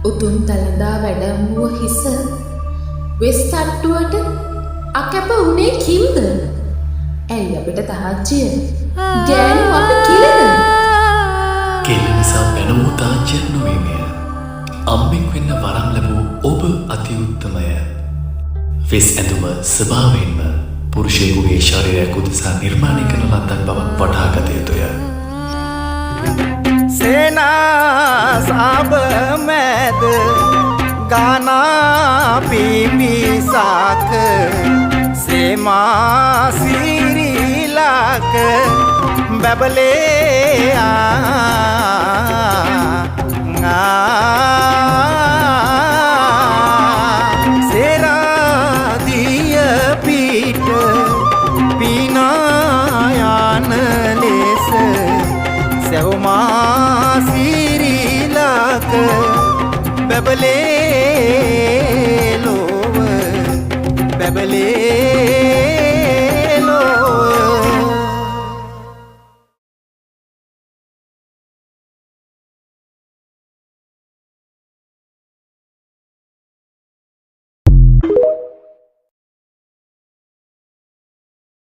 උතුම් තලදා වැඩමුව හිස වෙස් තට්ටුවට අකැප උනේ කිල්ද? ඇයි අපිට තාච්චිය ගෑනු අපි කිලද? කෙල්ල නිසා වෙනමු තාච්චියක් නොවේ මෙය. අම්මෙක් වෙන්න වරම් ලැබූ ඔබ අති උත්තමය. වෙස් ඇඳුම ස්වභාවයෙන්ම පුරුෂයෙකුගේ ශරීරයක් උදෙසා නිර්මාණය කරන ලද්දක් බවක් වටහා ගත යුතුය. सेना साब मैद गाना पीमी साख सेमा सीरी लाख बबले सेरा दिय पीठ पीनायान लेस सेवमा सीरी लाख बबले लोव बबले